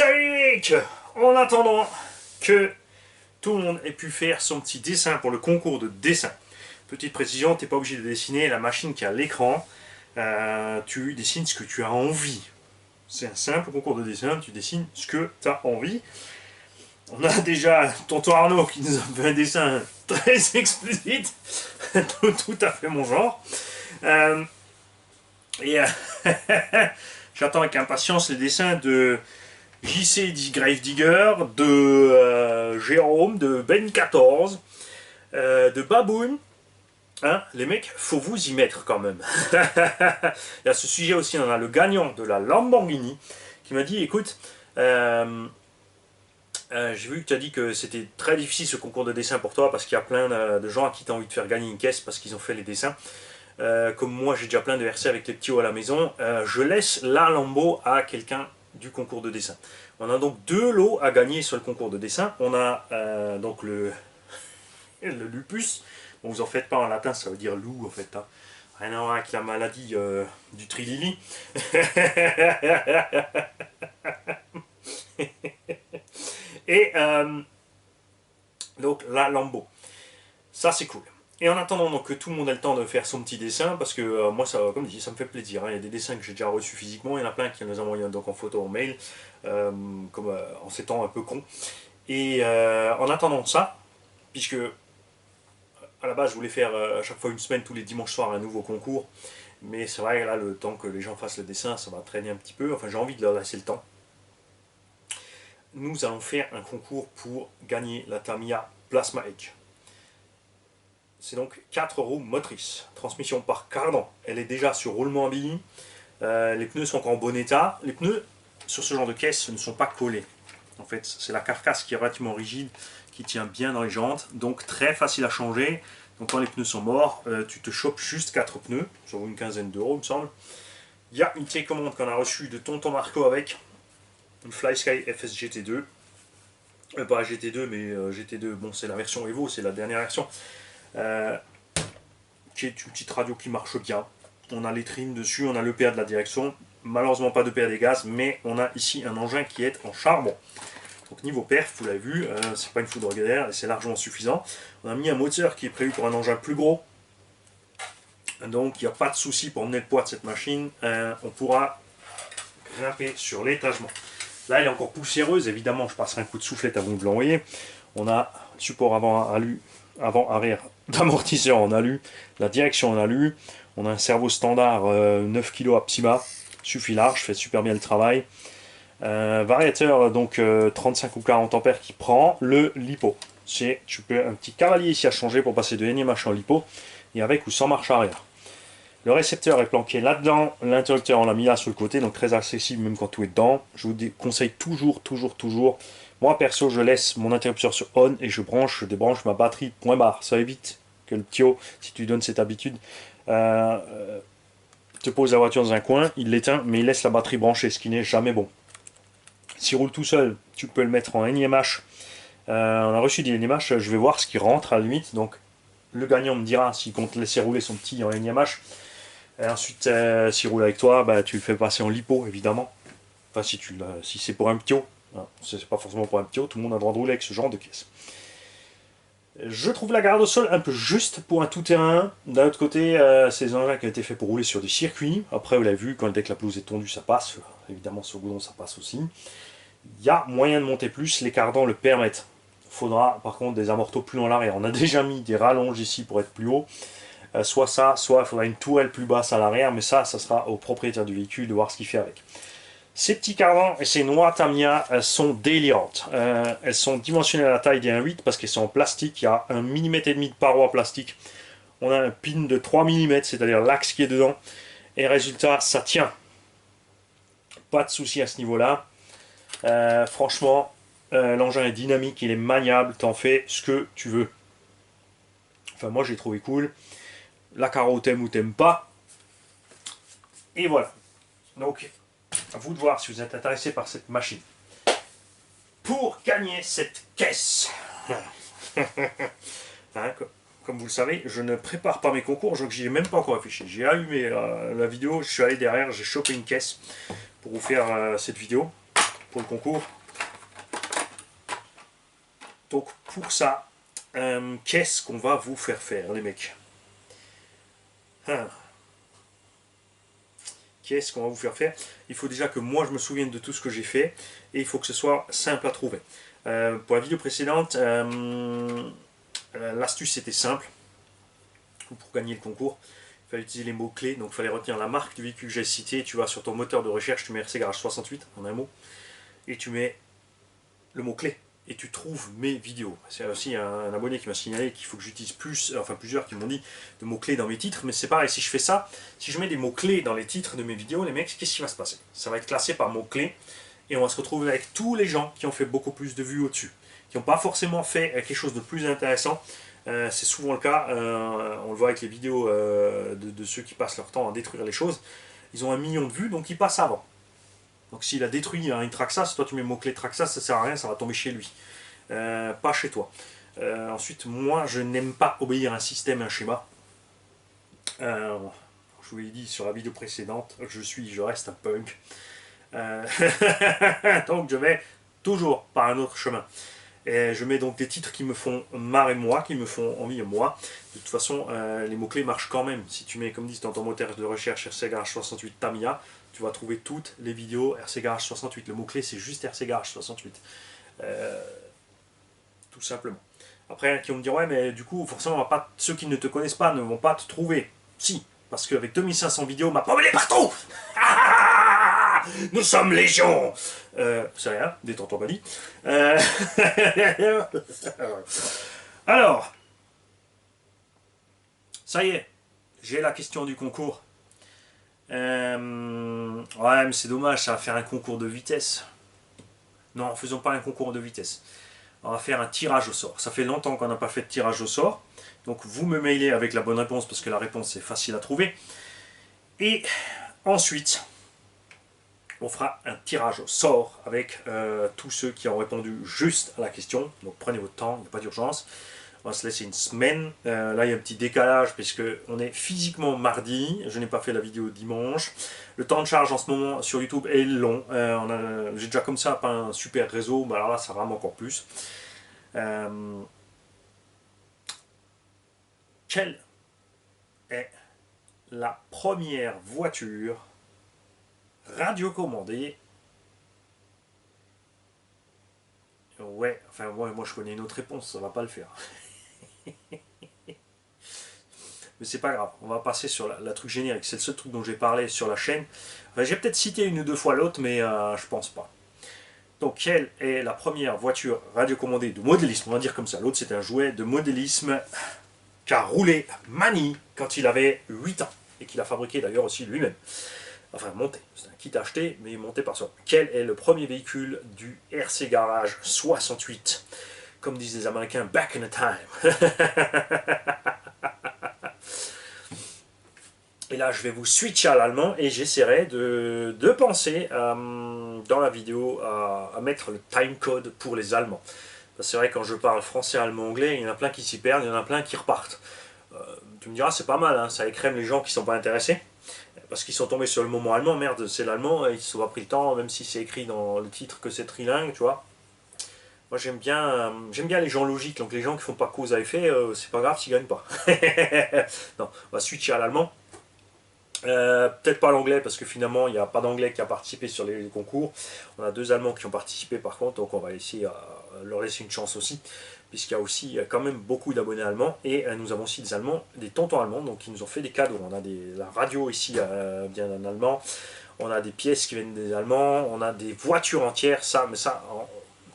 Salut mec! En attendant que tout le monde ait pu faire son petit dessin pour le concours de dessin. Petite précision, tu n'es pas obligé de dessiner la machine qui a l'écran. Tu dessines ce que tu as envie. C'est un simple concours de dessin, tu dessines ce que tu as envie. On a déjà tonton Arnaud qui nous a fait un dessin très explicite, tout à fait mon genre. J'attends avec impatience les dessins de JC Gravedigger, de Jérôme, de Ben14, de Baboon. Hein, les mecs, faut vous y mettre quand même. Et à ce sujet aussi, on a le gagnant de la Lamborghini qui m'a dit, écoute, j'ai vu que tu as dit que c'était très difficile ce concours de dessin pour toi parce qu'il y a plein de gens à qui tu as envie de faire gagner une caisse parce qu'ils ont fait les dessins. Comme moi, j'ai déjà plein de RC avec les petits hauts à la maison. Je laisse la Lambo à quelqu'un du concours de dessin. On a donc 2 lots à gagner sur le concours de dessin. On a donc le lupus. Bon, vous en faites pas, en latin ça veut dire loup en fait. Hein. Rien à voir avec la maladie du trilili. Et donc la Lambo. Ça c'est cool. Et en attendant donc, que tout le monde ait le temps de faire son petit dessin, parce que moi, ça, comme dit, ça me fait plaisir. Hein. Il y a des dessins que j'ai déjà reçus physiquement, il y en a plein qui nous envoient donc en photo, en mail, comme en ces temps un peu cons. Et en attendant ça, puisque à la base je voulais faire à chaque fois une semaine, tous les dimanches soirs, un nouveau concours, mais c'est vrai, là, le temps que les gens fassent le dessin, ça va traîner un petit peu. Enfin, j'ai envie de leur laisser le temps. Nous allons faire un concours pour gagner la Tamiya Plasma Edge. C'est donc 4 roues motrices, transmission par cardan. Elle est déjà sur roulement à billes. Les pneus sont encore en bon état. Les pneus sur ce genre de caisse ne sont pas collés. En fait, c'est la carcasse qui est relativement rigide, qui tient bien dans les jantes, donc très facile à changer. Donc quand les pneus sont morts, tu te chopes juste 4 pneus, ça vaut une quinzaine d'euros il me semble. Il y a une télécommande qu'on a reçue de tonton Marco avec une FlySky FS GT2. Pas GT2 mais GT2, bon c'est la version Evo, c'est la dernière version. Qui est une petite radio qui marche bien. On a les trims dessus, on a l'EPA de la direction, malheureusement pas d'EPA des gaz, mais on a ici un engin qui est en charbon. Donc niveau perf, vous l'avez vu, c'est pas une foudre d'air et c'est largement suffisant. On a mis un moteur qui est prévu pour un engin plus gros, donc il n'y a pas de souci pour emmener le poids de cette machine. On pourra grimper sur l'étagement. Là elle est encore poussiéreuse, évidemment je passerai un coup de soufflette avant de vous l'envoyer. On a support avant-arrière d'amortisseur en alu, la direction en alu, on a un servo standard 9 kg à Psyma, suffit large, fait super bien le travail. Variateur donc 35 ou 40 ampères qui prend le lipo. Tu peux un petit cavalier ici à changer pour passer de NMH en lipo, et avec ou sans marche arrière. Le récepteur est planqué là-dedans, l'interrupteur on l'a mis là sur le côté, donc très accessible même quand tout est dedans. Je vous conseille toujours. Moi perso je laisse mon interrupteur sur on et je débranche ma batterie point barre. Ça évite que le Pio, si tu lui donnes cette habitude, te pose la voiture dans un coin, il l'éteint mais il laisse la batterie branchée, ce qui n'est jamais bon. S'il roule tout seul, tu peux le mettre en NIMH. On a reçu des NIMH, je vais voir ce qui rentre à la limite. Donc le gagnant me dira s'il compte laisser rouler son petit en NIMH. Et ensuite, s'il roule avec toi, bah, tu le fais passer en lipo évidemment. Enfin, si c'est pour un Pio. C'est pas forcément pour un Pio, tout le monde a le droit de rouler avec ce genre de caisse. Je trouve la garde au sol un peu juste pour un tout-terrain. D'un autre côté, c'est des engins qui ont été faits pour rouler sur des circuits. Après, vous l'avez vu, dès que la pelouse est tondue, ça passe. Évidemment, sur le goudron, ça passe aussi. Il y a moyen de monter plus, les cardans le permettent. Il faudra par contre des amortos plus en l'arrière. On a déjà mis des rallonges ici pour être plus haut. Soit ça, soit il faudra une tourelle plus basse à l'arrière, mais ça sera au propriétaire du véhicule de voir ce qu'il fait avec. Ces petits cardans et ces noix Tamiya sont délirantes. Elles sont dimensionnées à la taille des 1.8 parce qu'elles sont en plastique. Il y a 1,5 mm de paroi plastique. On a un pin de 3 mm, c'est-à-dire l'axe qui est dedans. Et résultat, ça tient. Pas de souci à ce niveau-là. Franchement, l'engin est dynamique, il est maniable, t'en fais ce que tu veux. Enfin, moi j'ai trouvé cool. La carreau t'aime ou t'aime pas. Et voilà. Donc, à vous de voir si vous êtes intéressé par cette machine. Pour gagner cette caisse, hein, comme vous le savez, je ne prépare pas mes concours, donc j'y ai même pas encore affiché. J'ai allumé la vidéo, je suis allé derrière, j'ai chopé une caisse pour vous faire cette vidéo. pour le concours. Donc pour ça, qu'est-ce qu'on va vous faire les mecs? Qu'est-ce qu'on va vous faire? Il faut déjà que moi je me souvienne de tout ce que j'ai fait et il faut que ce soit simple à trouver. Pour la vidéo précédente, l'astuce était simple. Pour gagner le concours, il fallait utiliser les mots-clés. Donc il fallait retenir la marque du véhicule que j'ai cité. Tu vas sur ton moteur de recherche, tu mets RC Garage 68 en un mot et tu mets le mot-clé. Et tu trouves mes vidéos. C'est aussi un abonné qui m'a signalé qu'il faut que j'utilise plusieurs qui m'ont dit de mots-clés dans mes titres, mais c'est pareil, si je fais ça, si je mets des mots-clés dans les titres de mes vidéos, les mecs, qu'est-ce qui va se passer? Ça va être classé par mots-clés, et on va se retrouver avec tous les gens qui ont fait beaucoup plus de vues au-dessus, qui n'ont pas forcément fait quelque chose de plus intéressant. C'est souvent le cas, on le voit avec les vidéos de ceux qui passent leur temps à détruire les choses. Ils ont 1 million de vues, donc ils passent avant. Donc s'il a détruit une Traxxas, toi tu mets le mot-clé Traxxas, ça sert à rien, ça va tomber chez lui. Pas chez toi. Ensuite, moi je n'aime pas obéir à un système, un schéma. Je vous l'ai dit sur la vidéo précédente, je reste un punk. Donc je vais toujours par un autre chemin. Et je mets donc des titres qui me font marrer moi, qui me font envie moi. De toute façon, les mots-clés marchent quand même. Si tu mets, comme dit, dans ton moteur de recherche RC Garage 68 Tamiya, tu vas trouver toutes les vidéos RC Garage 68. Le mot-clé, c'est juste RC Garage 68. Tout simplement. Après, qui vont me dire, ouais, mais du coup, forcément, ceux qui ne te connaissent pas ne vont pas te trouver. Si, parce qu'avec 2500 vidéos, ma pomme, elle est partout. Nous sommes légion. C'est rien, détends-toi, Bali. Alors, ça y est, j'ai la question du concours. Ouais, mais c'est dommage, ça va faire un concours de vitesse. Non, faisons pas un concours de vitesse. On va faire un tirage au sort. Ça fait longtemps qu'on n'a pas fait de tirage au sort. Donc vous me mailez avec la bonne réponse parce que la réponse est facile à trouver. Et ensuite, on fera un tirage au sort avec tous ceux qui ont répondu juste à la question. Donc prenez votre temps, il n'y a pas d'urgence. On va se laisser une semaine. Là, il y a un petit décalage puisque on est physiquement mardi. Je n'ai pas fait la vidéo dimanche. Le temps de charge en ce moment sur YouTube est long. J'ai déjà comme ça pas un super réseau, mais alors là, ça rame encore plus. Quelle est la première voiture radiocommandée? Ouais, enfin moi je connais une autre réponse, ça va pas le faire. Mais c'est pas grave, on va passer sur la truc générique. C'est le seul truc dont j'ai parlé sur la chaîne. Enfin, j'ai peut-être cité une ou deux fois l'autre, mais je pense pas. Donc, quelle est la première voiture radiocommandée de modélisme? On va dire comme ça. L'autre, c'est un jouet de modélisme qu'a roulé Mani quand il avait 8 ans. Et qu'il a fabriqué d'ailleurs aussi lui-même. Enfin, monté. C'est un kit acheté, mais monté par soi. Quel est le premier véhicule du RC Garage 68? Comme disent les Américains, back in the time. Et là, je vais vous switcher à l'allemand et j'essaierai de penser dans la vidéo à mettre le timecode pour les Allemands. C'est vrai, quand je parle français, allemand, anglais, il y en a plein qui s'y perdent, il y en a plein qui repartent. Tu me diras, c'est pas mal, hein, ça écrème les gens qui ne sont pas intéressés. Parce qu'ils sont tombés sur le moment allemand, merde, c'est l'allemand, ils ne se sont pas pris le temps, même si c'est écrit dans le titre que c'est trilingue, tu vois. Moi j'aime bien les gens logiques, donc les gens qui font pas cause à effet, c'est pas grave s'ils gagnent pas. Non, on va switcher à l'allemand. Peut-être pas l'anglais parce que finalement il n'y a pas d'anglais qui a participé sur les concours. On a 2 Allemands qui ont participé par contre, donc on va essayer leur laisser une chance aussi, puisqu'il y a aussi quand même beaucoup d'abonnés allemands et nous avons aussi des Allemands, des tontons allemands, donc qui nous ont fait des cadeaux. On a la radio ici vient d'un Allemand, on a des pièces qui viennent des Allemands, on a des voitures entières,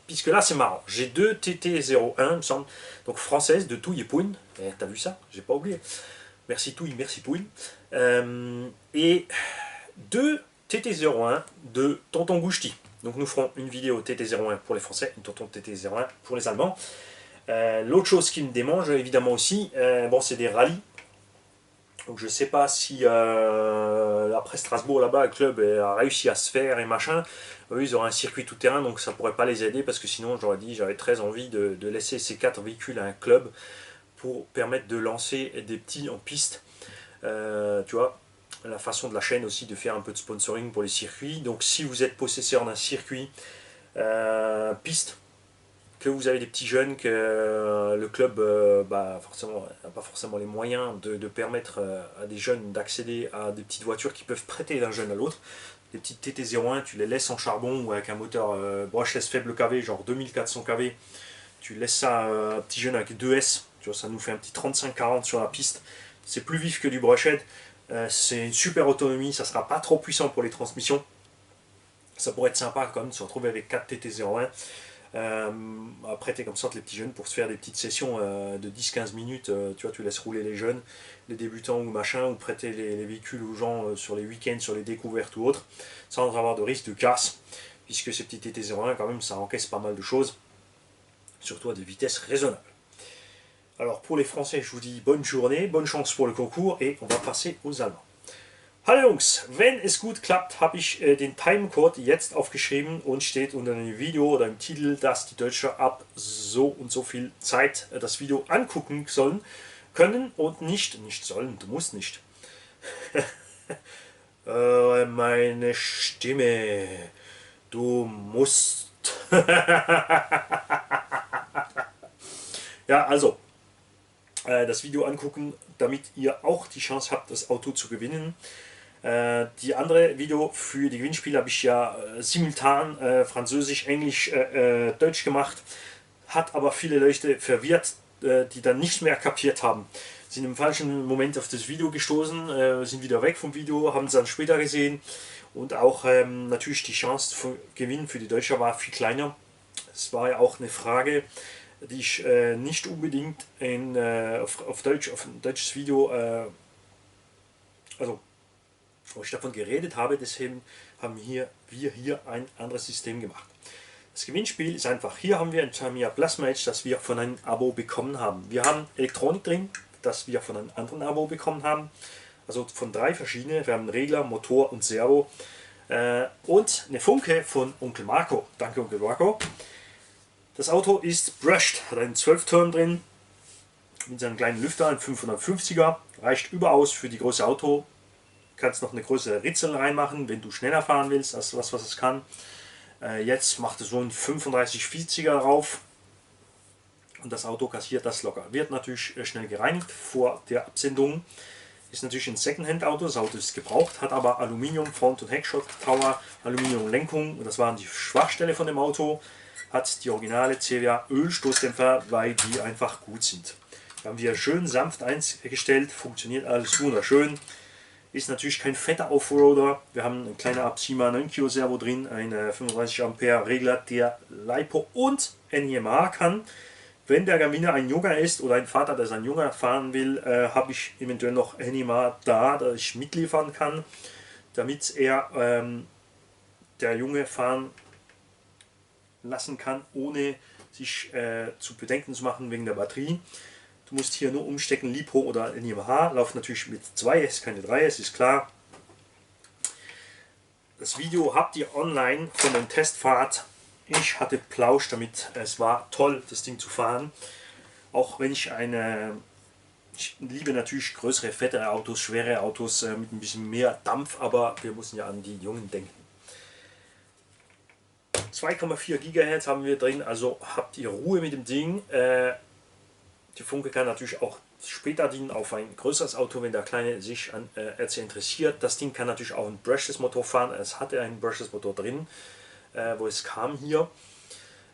puisque là c'est marrant. J'ai 2 TT01 il me semble, donc françaises de Touille et Pouine. T'as vu ça? J'ai pas oublié. Merci Touille, merci Pouille. Et 2 TT01 de Tonton Gouchti. Donc nous ferons une vidéo TT01 pour les Français, une Tonton TT01 pour les Allemands. L'autre chose qui me démange évidemment aussi, bon c'est des rallyes. Donc je sais pas si après Strasbourg là-bas, le club a réussi à se faire et machin. Eux ils auraient un circuit tout terrain, donc ça pourrait pas les aider parce que sinon j'aurais dit j'avais très envie de laisser ces 4 véhicules à un club pour permettre de lancer des petits en piste. Tu vois, la façon de la chaîne aussi de faire un peu de sponsoring pour les circuits. Donc si vous êtes possesseur d'un circuit, Piste, que vous avez des petits jeunes, que le club forcément, n'a pas forcément les moyens de permettre à des jeunes d'accéder à des petites voitures qui peuvent prêter d'un jeune à l'autre. Les petites TT01, tu les laisses en charbon ou avec un moteur brushless faible kV, genre 2400 kV. Tu laisses ça à un petit jeune avec 2S, tu vois, ça nous fait un petit 35-40 sur la piste. C'est plus vif que du brushed. C'est une super autonomie, ça sera pas trop puissant pour les transmissions. Ça pourrait être sympa quand même de se retrouver avec 4 TT01 à prêter comme ça les petits jeunes pour se faire des petites sessions de 10-15 minutes. Tu vois, tu laisses rouler les jeunes, les débutants ou machin, ou prêter les véhicules aux gens sur les week-ends, sur les découvertes ou autres, sans avoir de risque de casse, puisque ces petits TT01 quand même ça encaisse pas mal de choses, surtout à des vitesses raisonnables. Alors pour les Français, je vous dis bonne journée, bonne chance pour le concours et on va passer aux Allemands. Hallo Jungs, wenn es gut klappt, habe ich den Timecode jetzt aufgeschrieben und steht unter dem Video oder im Titel, dass die Deutschen ab so und so viel Zeit das Video angucken sollen, können und nicht sollen, du musst nicht. Meine Stimme, du musst. Ja, also, das Video angucken, damit ihr auch die Chance habt, das Auto zu gewinnen. Die andere Video für die Gewinnspiele habe ich ja simultan Französisch, Englisch, Deutsch gemacht. Hat aber viele Leute verwirrt, die dann nicht mehr kapiert haben. Sind im falschen Moment auf das Video gestoßen, sind wieder weg vom Video, haben es dann später gesehen. Und auch natürlich die Chance für Gewinn für die Deutsche war viel kleiner. Es war ja auch eine Frage, die ich nicht unbedingt auf Deutsch, auf ein deutsches Video, wo ich davon geredet habe, deswegen haben wir hier ein anderes System gemacht. Das Gewinnspiel ist einfach, hier haben wir ein Tamiya Plasma Edge, das wir von einem Abo bekommen haben. Wir haben Elektronik drin, das wir von einem anderen Abo bekommen haben, also von 3 verschiedene. Wir haben einen Regler, Motor und Servo und eine Funke von Onkel Marco. Danke Onkel Marco. Das Auto ist brushed, hat einen 12-Turn drin, mit seinem kleinen Lüfter, ein 550er, reicht überaus für die große Auto. Kannst noch eine größere Ritzel reinmachen, wenn du schneller fahren willst, als was es kann. Jetzt macht es so ein 35-40er drauf und das Auto kassiert das locker. Wird natürlich schnell gereinigt vor der Absendung. Ist natürlich ein Secondhand-Auto, das Auto ist gebraucht, hat aber Aluminium Front- und Heckschock-Tower, Aluminium-Lenkung, und das waren die Schwachstelle von dem Auto. Hat die originale CWA Ölstoßdämpfer, weil die einfach gut sind. Da haben wir schön sanft eingestellt, funktioniert alles wunderschön. Ist natürlich kein fetter Offroader. Wir haben eine kleine Absima 9 Kilo Servo drin, einen 35 Ampere Regler, der LiPo und NIMH kann. Wenn der Gewinner ein Junger ist oder ein Vater, der seinen Junger fahren will, habe ich eventuell noch NIMH da, dass ich mitliefern kann, damit er der Junge fahren lassen kann, ohne sich zu Bedenken zu machen wegen der Batterie. Du musst hier nur umstecken, LiPo oder NIMH, läuft natürlich mit 2S, keine 3S, ist klar. Das Video habt ihr online von der Testfahrt. Ich hatte Plausch damit, es war toll, das Ding zu fahren. Auch wenn ich ich liebe natürlich größere, fettere Autos, schwere Autos mit ein bisschen mehr Dampf, aber wir müssen ja an die Jungen denken. 2,4 GHz haben wir drin, also habt ihr Ruhe mit dem Ding. Die Funke kann natürlich auch später dienen auf ein größeres Auto, wenn der Kleine sich an RC interessiert. Das Ding kann natürlich auch ein Brushless Motor fahren. Es hatte einen Brushless Motor drin, wo es kam hier.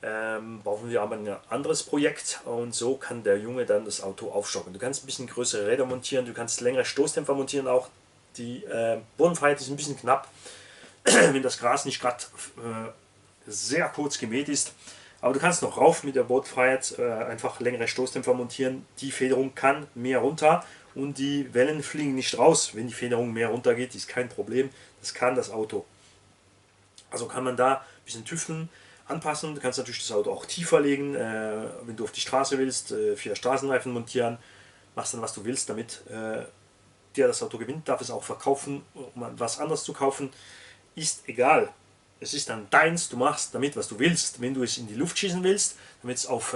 Brauchen wir aber ein anderes Projekt und so kann der Junge dann das Auto aufstocken. Du kannst ein bisschen größere Räder montieren, du kannst längere Stoßdämpfer montieren auch. Die Bodenfreiheit ist ein bisschen knapp, wenn das Gras nicht gerade sehr kurz gemäht ist. Aber du kannst noch rauf mit der Bodenfreiheit einfach längere Stoßdämpfer montieren. Die Federung kann mehr runter und die Wellen fliegen nicht raus. Wenn die Federung mehr runter geht, ist kein Problem. Das kann das Auto. Also kann man da ein bisschen tüfteln, anpassen. Du kannst natürlich das Auto auch tiefer legen, wenn du auf die Straße willst, 4 Straßenreifen montieren. Machst dann was du willst, damit der das Auto gewinnt. Darf es auch verkaufen, um was anderes zu kaufen. Ist egal. Es ist dann deins, du machst damit, was du willst. Wenn du es in die Luft schießen willst, damit es auf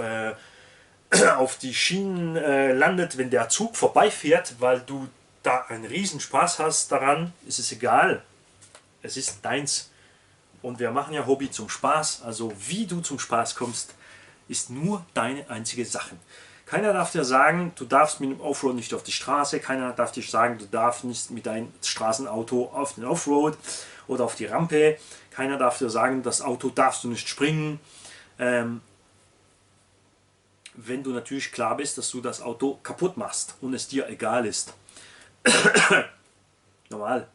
die Schienen landet, wenn der Zug vorbeifährt, weil du da einen riesen Spaß hast daran, ist es egal. Es ist deins. Und wir machen ja Hobby zum Spaß. Also wie du zum Spaß kommst, ist nur deine einzige Sache. Keiner darf dir sagen, du darfst mit dem Offroad nicht auf die Straße. Keiner darf dir sagen, du darfst nicht mit deinem Straßenauto auf den Offroad oder auf die Rampe. Keiner darf dir sagen, das Auto darfst du nicht springen. Wenn du natürlich klar bist, dass du das Auto kaputt machst und es dir egal ist. Normal.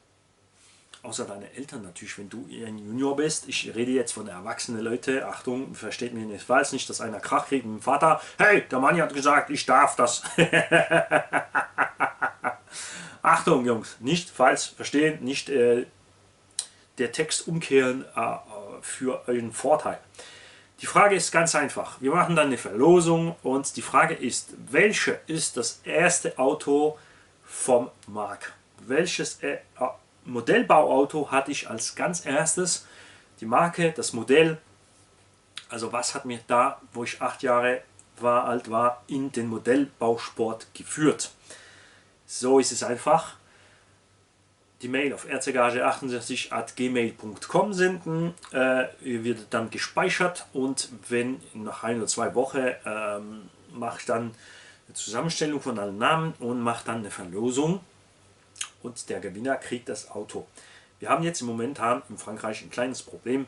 Außer deine Eltern natürlich, wenn du ein Junior bist. Ich rede jetzt von erwachsenen Leuten. Achtung, versteht mich nicht falsch, nicht, dass einer Krach kriegt mit dem Vater. Hey, der Mann hat gesagt, ich darf das. Achtung, Jungs, nicht falsch verstehen, nicht der Text umkehren für euren Vorteil. Die Frage ist ganz einfach. Wir machen dann eine Verlosung und die Frage ist, welche ist das erste Auto vom Markt? Welches Modellbauauto hatte ich als ganz erstes? Die Marke, das Modell, also was hat mir da, wo ich 8 Jahre alt war, in den Modellbausport geführt? So ist es einfach. Die Mail auf erzegage68@gmail.com senden, wird dann gespeichert und wenn nach 1 oder 2 Wochen mache ich dann eine Zusammenstellung von allen Namen und mache dann eine Verlosung und der Gewinner kriegt das Auto. Wir haben jetzt im Moment in Frankreich ein kleines Problem,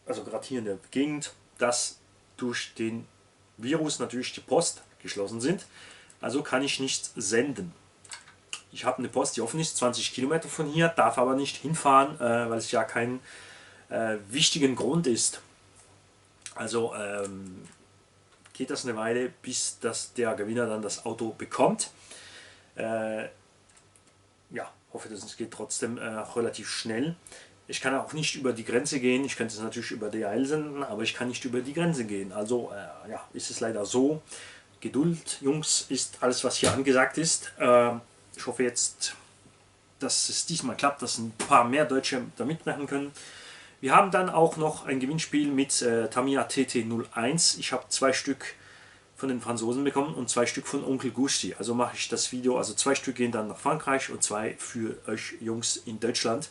also gerade hier in der Gegend, dass durch den Virus natürlich die Post geschlossen sind, also kann ich nichts senden. Ich habe eine Post, die offen ist, 20 Kilometer von hier, darf aber nicht hinfahren, weil es ja kein wichtigen Grund ist. Also geht das eine Weile, bis der Gewinner dann das Auto bekommt. Ja, hoffe, dass es geht trotzdem relativ schnell. Ich kann auch nicht über die Grenze gehen. Ich könnte es natürlich über DHL senden, aber ich kann nicht über die Grenze gehen. Also ja, ist es leider so. Geduld, Jungs, ist alles, was hier angesagt ist. Ich hoffe jetzt, dass es diesmal klappt, dass ein paar mehr Deutsche da mitmachen können. Wir haben dann auch noch ein Gewinnspiel mit Tamiya TT01. Ich habe 2 Stück von den Franzosen bekommen und 2 Stück von Onkel Gusti. Also mache ich das Video, also 2 Stück gehen dann nach Frankreich und 2 für euch Jungs in Deutschland.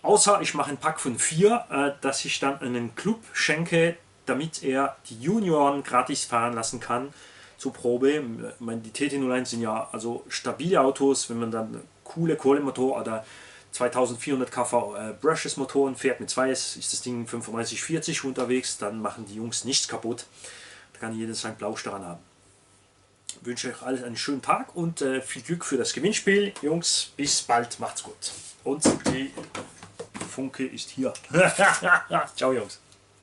Außer ich mache ein Pack von 4, das ich dann einen Club schenke, damit er die Junioren gratis fahren lassen kann zur Probe. Ich meine, die TT01 sind ja also stabile Autos, wenn man dann coole Kohlemotor oder 2400 kV Brushes Motoren fährt mit 2, ist das Ding 35-40 unterwegs, dann machen die Jungs nichts kaputt. Da kann jeder seinen Blausch daran haben. Ich wünsche euch alles einen schönen Tag und viel Glück für das Gewinnspiel. Jungs, bis bald, macht's gut. Und die Funke ist hier. Ciao, Jungs.